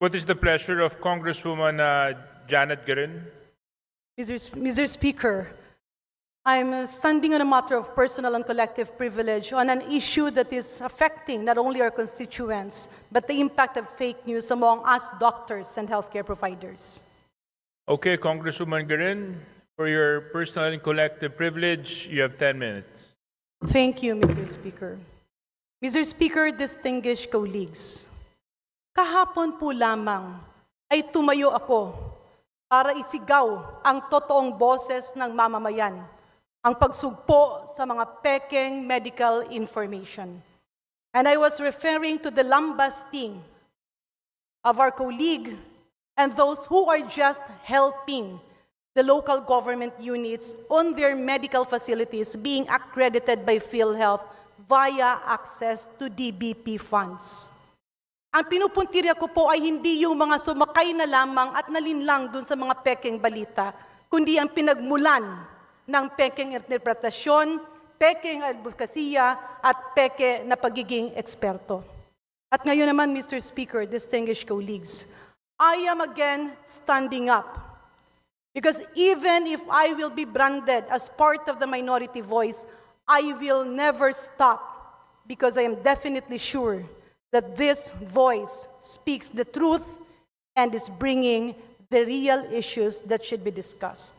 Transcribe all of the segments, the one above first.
What is the pleasure of Congresswoman Janet Garin? Mr. Speaker, I'm standing on a matter of personal and collective privilege on an issue that is affecting not only our constituents, but the impact of fake news among us doctors and healthcare providers. Okay, Congresswoman Garin, for your personal and collective privilege, you have 10 minutes. Thank you, Mr. Speaker. Mr. Speaker, distinguished colleagues, kahapon po lamang ay tumayo ako para isigaw ang totoong boses ng mamamayan, ang pagsugpo sa mga pekeng medical information. And I was referring to the lambasting of our colleague and those who are just helping the local government units on their medical facilities being accredited by PhilHealth via access to DBP funds. Ang pinupuntirya ko po ay hindi yung mga sumakay na lamang at nalinlang dun sa mga pekeng balita, kundi ang pinagmulan ng pekeng interpretasyon, pekeng advokasya at peke na pagiging eksperto. At ngayon naman, Mr. Speaker, distinguished colleagues, I am again standing up. Because even if I will be branded as part of the minority voice, I will never stop because I am definitely sure that this voice speaks the truth and is bringing the real issues that should be discussed.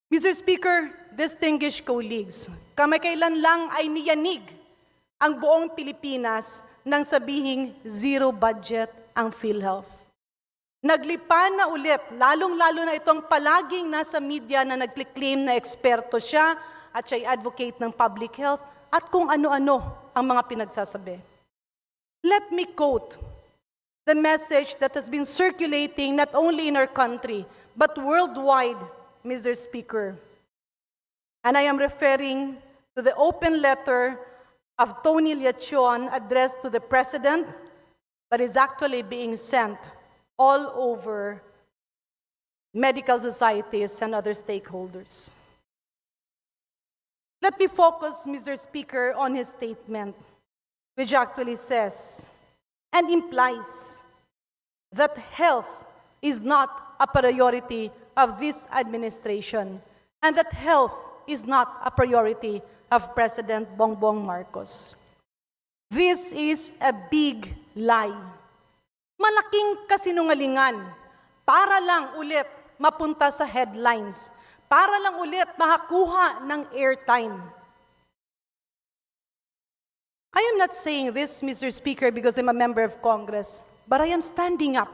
Mr. Speaker, distinguished colleagues, kamakailan lang ay niyanig ang buong Pilipinas nang sabihing zero budget ang PhilHealth. Naglipa na ulit, lalong-lalo na itong palaging nasa media na nagclaim na eksperto siya at siya'y advocate ng public health at kung ano-ano ang mga pinagsasabi. Let me quote the message that has been circulating not only in our country, but worldwide, Mr. Speaker. And I am referring to the open letter of Tony Leachon addressed to the President, but is actually being sent all over medical societies and other stakeholders. Let me focus, Mr. Speaker, on his statement, which actually says and implies that health is not a priority of this administration and that health is not a priority of President Bongbong Marcos. This is a big lie. Malaking kasinungalingan para lang ulit mapunta sa headlines, para lang ulit makakuha ng airtime. I am not saying this, Mr. Speaker, because I'm a member of Congress, but I am standing up.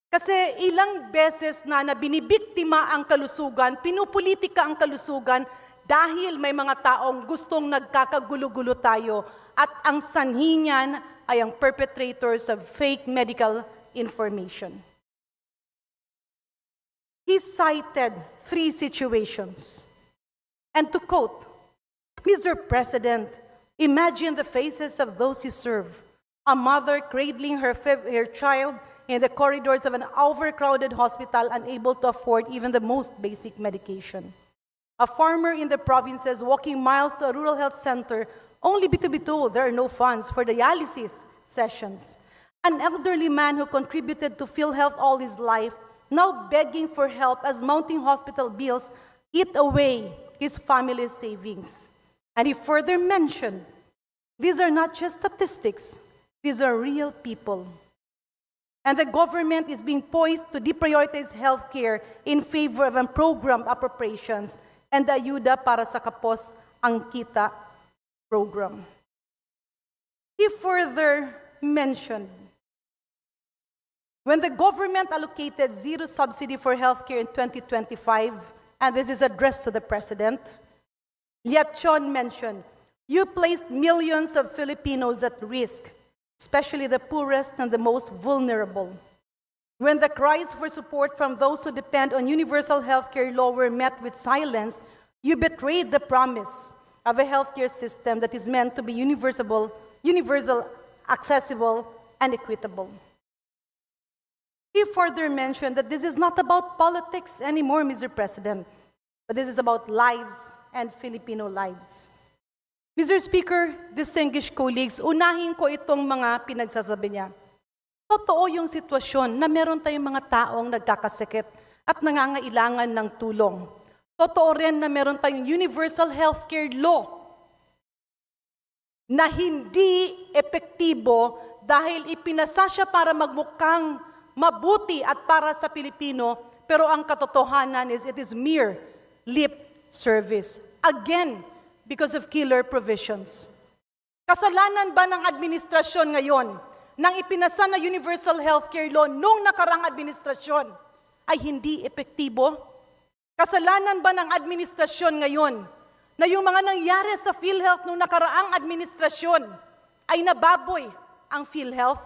Kasi ilang beses na binibiktima ang kalusugan, pinupolitika ang kalusugan dahil may mga taong gustong nagkakagulo-gulo tayo at ang sanhi niyan ay ang perpetrators of fake medical information. He cited 3 situations. And to quote, Mr. President, imagine the faces of those you serve. A mother cradling her child in the corridors of an overcrowded hospital, unable to afford even the most basic medication. A farmer in the provinces walking miles to a rural health center only to be told there are no funds for dialysis sessions. An elderly man who contributed to PhilHealth all his life, now begging for help as mounting hospital bills eat away his family's savings. And he further mentioned, these are not just statistics, these are real people. And the government is being poised to deprioritize healthcare in favor of unprogrammed appropriations and the Ayuda para sa Kapos ang Kita program. He further mentioned, when the government allocated zero subsidy for healthcare in 2025, and this is addressed to the President, Leachon mentioned, you placed millions of Filipinos at risk, especially the poorest and the most vulnerable. When the cries for support from those who depend on universal healthcare law were met with silence, you betrayed the promise of a healthcare system that is meant to be universal, accessible, and equitable. He further mentioned that this is not about politics anymore, Mr. President, but this is about lives and Filipino lives. Mr. Speaker, distinguished colleagues, unahin ko itong mga pinagsasabi niya. Totoo yung sitwasyon na meron tayong mga taong nagkakasakit at nangangailangan ng tulong. Totoo rin na meron tayong universal healthcare law na hindi epektibo dahil ipinasa siya para magmukhang mabuti at para sa Pilipino, pero ang katotohanan is it is mere lip service. Again, because of killer provisions. Kasalanan ba ng administrasyon ngayon nang ipinasa na universal healthcare law nung nakarang administrasyon ay hindi epektibo? Kasalanan ba ng administrasyon ngayon na yung mga nangyari sa PhilHealth nung nakaraang administrasyon ay nababoy ang PhilHealth?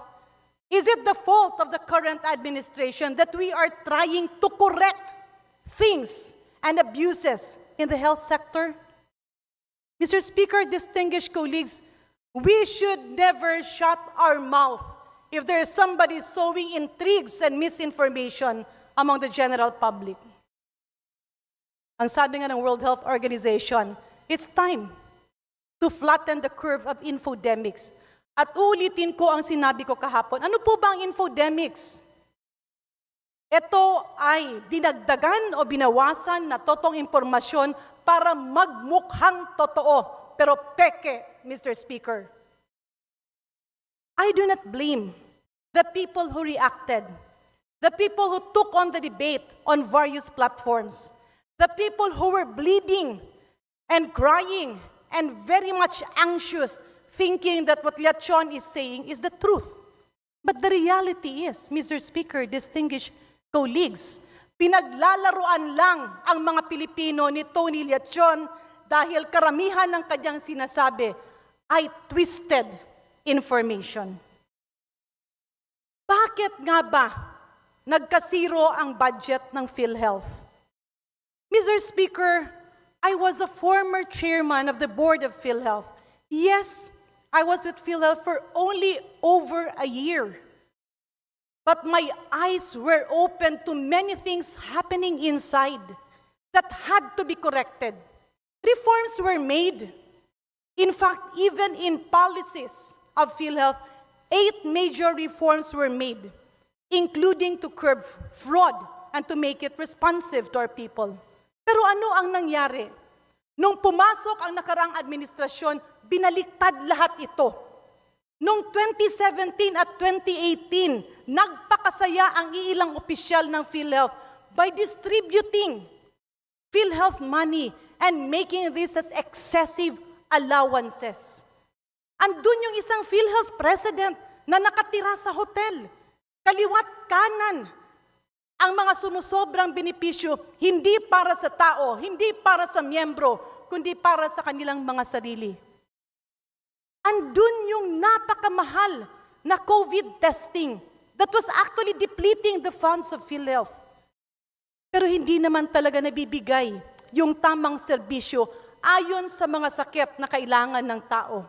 Is it the fault of the current administration that we are trying to correct things and abuses in the health sector? Mr. Speaker, distinguished colleagues, we should never shut our mouth if there is somebody sowing intrigues and misinformation among the general public. Ang sabi nga ng World Health Organization, it's time to flatten the curve of infodemics. At ulitin ko ang sinabi ko kahapon. Ano po ba ang infodemics? Ito ay dinagdagan o binawasan na totoong impormasyon para magmukhang totoo, pero peke, Mr. Speaker. I do not blame the people who reacted, the people who took on the debate on various platforms, the people who were bleeding and crying and very much anxious, thinking that what Liachon is saying is the truth. But the reality is, Mr. Speaker, distinguished colleagues, pinaglalaruan lang ang mga Pilipino ni Tony Liachon dahil karamihan ng kanyang sinasabi ay twisted information. Bakit nga ba nagkasiro ang budget ng PhilHealth? Mr. Speaker, I was a former chairman of the board of PhilHealth. Yes, I was with PhilHealth for only over a year. But my eyes were open to many things happening inside that had to be corrected. Reforms were made. In fact, even in policies of PhilHealth, 8 major reforms were made, including to curb fraud and to make it responsive to our people. Pero ano ang nangyari? Nung pumasok ang nakarang administrasyon, binaliktad lahat ito. Noong 2017 at 2018, nagpakasaya ang iilang opisyal ng PhilHealth by distributing PhilHealth money and making this as excessive allowances. Andun yung isang PhilHealth president na nakatira sa hotel. Kaliwat kanan ang mga sumusobrang benepisyo, hindi para sa tao, hindi para sa miyembro, kundi para sa kanilang mga sarili. Andun yung napakamahal na COVID testing that was actually depleting the funds of PhilHealth. Pero hindi naman talaga nabibigay yung tamang serbisyo ayon sa mga sakit na kailangan ng tao.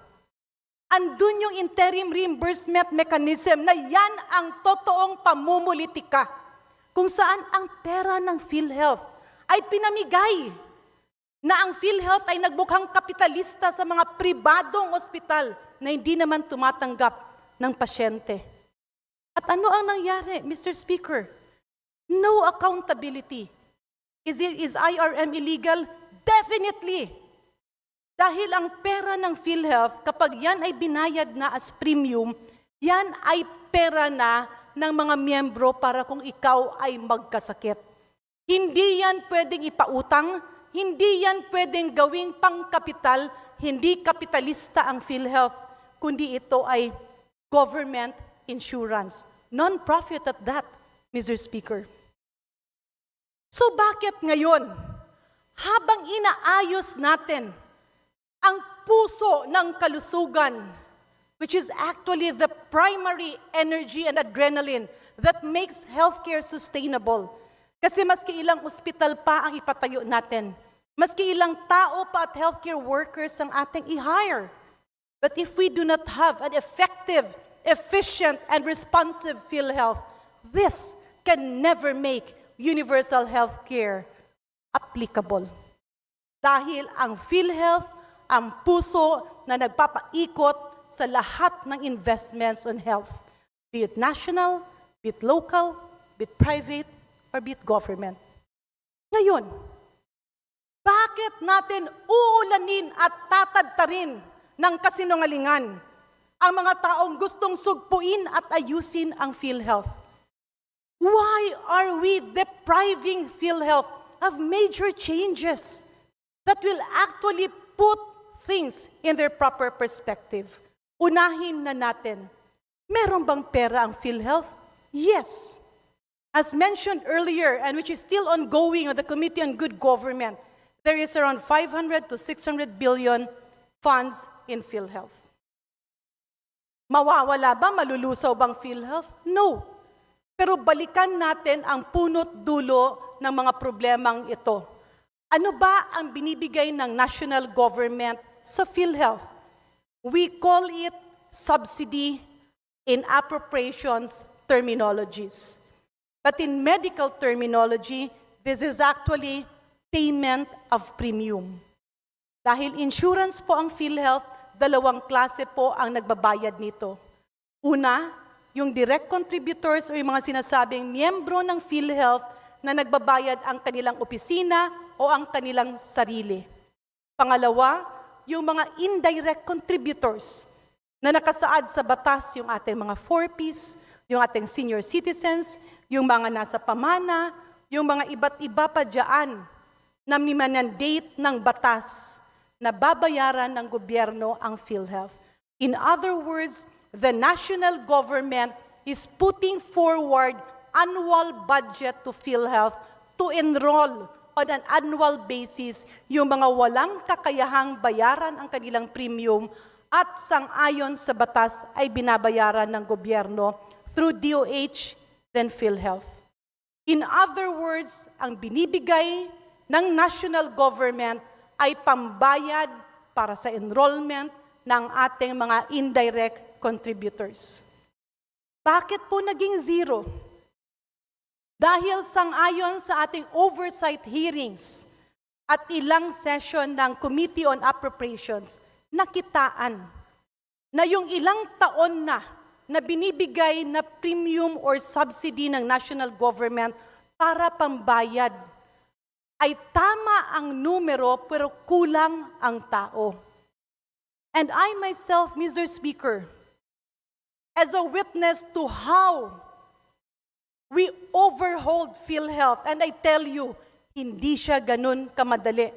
Andun yung interim reimbursement mechanism na yan ang totoong pamumulitika kung saan ang pera ng PhilHealth ay pinamigay na ang PhilHealth ay nagbukhang kapitalista sa mga pribadong ospital na hindi naman tumatanggap ng pasyente. At ano ang nangyari, Mr. Speaker? No accountability. Is IRM illegal? Definitely. Dahil ang pera ng PhilHealth, kapag yan ay binayad na as premium, yan ay pera na ng mga miyembro para kung ikaw ay magkasakit. Hindi yan pwedeng ipautang, hindi yan pwedeng gawing pangkapital, hindi kapitalista ang PhilHealth, kundi ito ay government insurance. Non-profit at that, Mr. Speaker. So bakit ngayon, habang inaayos natin ang puso ng kalusugan, which is actually the primary energy and adrenaline that makes healthcare sustainable. Kasi maski ilang ospital pa ang ipatayo natin, maski ilang tao pa at healthcare workers ang ating i-hire. But if we do not have an effective, efficient, and responsive PhilHealth, this can never make universal healthcare applicable. Dahil ang PhilHealth, ang puso na nagpapaikot sa lahat ng investments on health. be it national, be it local, be it private, or be it government. Ngayon, bakit natin uulanin at tatadtarin ng kasinungalingan ang mga taong gustong sugpuin at ayusin ang PhilHealth? Why are we depriving PhilHealth of major changes that will actually put things in their proper perspective? Unahin na natin, meron bang pera ang PhilHealth? Yes. As mentioned earlier, and which is still ongoing on the Committee on Good Government, there is around 500 to 600 billion funds in PhilHealth. Mawawala ba? Malulusaw bang PhilHealth? No. Pero balikan natin ang punot dulo ng mga problemang ito. Ano ba ang binibigay ng national government sa PhilHealth? We call it subsidy in appropriations terminologies. But in medical terminology, this is actually payment of premium. Dahil insurance po ang PhilHealth, dalawang klase po ang nagbabayad nito. Una, yung direct contributors o yung mga sinasabing miyembro ng PhilHealth na nagbabayad ang kanilang opisina o ang kanilang sarili. Pangalawa, yung mga indirect contributors na nakasaad sa batas, yung ating mga 4Ps, yung ating senior citizens, yung mga nasa pamana, yung mga iba't iba pa dyan na minandate ng batas na babayaran ng gobyerno ang PhilHealth. In other words, the national government is putting forward annual budget to PhilHealth to enroll on an annual basis yung mga walang kakayahang bayaran ang kanilang premium at sang-ayon sa batas ay binabayaran ng gobyerno through DOH, then PhilHealth. In other words, ang binibigay ng national government ay pambayad para sa enrollment ng ating mga indirect contributors. Bakit po naging zero? Dahil sang-ayon sa ating oversight hearings at ilang session ng Committee on Appropriations, nakitaan na yung ilang taon na binibigay na premium or subsidy ng national government para pambayad ay tama ang numero pero kulang ang tao. And I myself, Mr. Speaker, as a witness to how we overhauled PhilHealth, and I tell you, hindi siya ganun kamadali.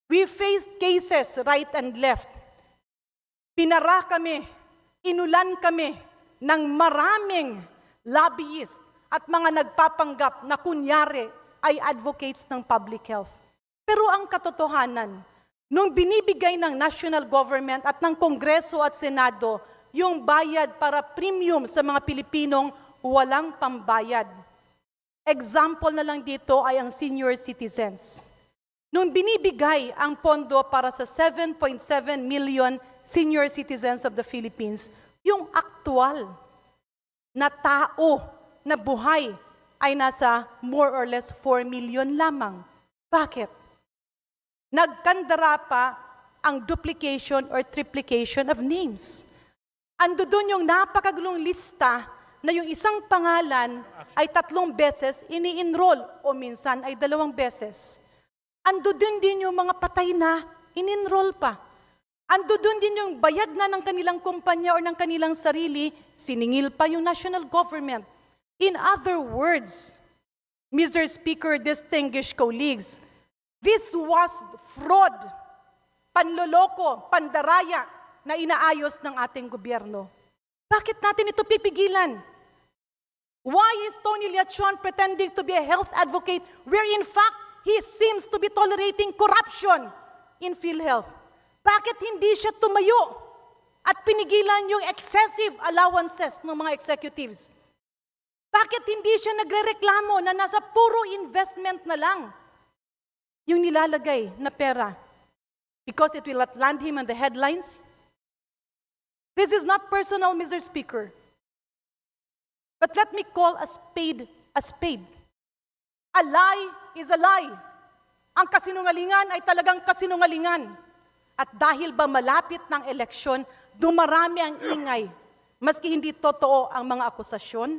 We faced cases right and left. Pinara kami, inulan kami ng maraming lobbyist at mga nagpapanggap na kunyari ay advocates ng public health. Pero ang katotohanan, nung binibigay ng national government at ng Kongreso at Senado yung bayad para premium sa mga Pilipinong walang pambayad. Example na lang dito ay ang senior citizens. Nung binibigay ang pondo para sa 7.7 million senior citizens of the Philippines, yung aktual na tao na buhay ay nasa more or less 4 million lamang. Bakit? Nagkandara pa ang duplication or triplication of names. Ando doon yung napakagulong lista na yung isang pangalan ay 3 beses ini-enroll o minsan ay 2 beses. Ando doon din yung mga patay na in-enroll pa. Ando doon din yung bayad na ng kanilang kumpanya o ng kanilang sarili, siningil pa yung national government. In other words, Mr. Speaker, distinguished colleagues, this was fraud, panloloko, pandaraya na inaayos ng ating gobyerno. Bakit natin ito pipigilan? Why is Tony Liachon pretending to be a health advocate where in fact he seems to be tolerating corruption in PhilHealth? Bakit hindi siya tumayo at pinigilan yung excessive allowances ng mga executives? Bakit hindi siya nagrereklamo na nasa puro investment na lang yung nilalagay na pera? Because it will not land him in the headlines? This is not personal, Mr. Speaker. But let me call a spade a spade. A lie is a lie. Ang kasinungalingan ay talagang kasinungalingan. At dahil ba malapit ng eleksyon, dumarami ang ingay maski hindi totoo ang mga akusasyon,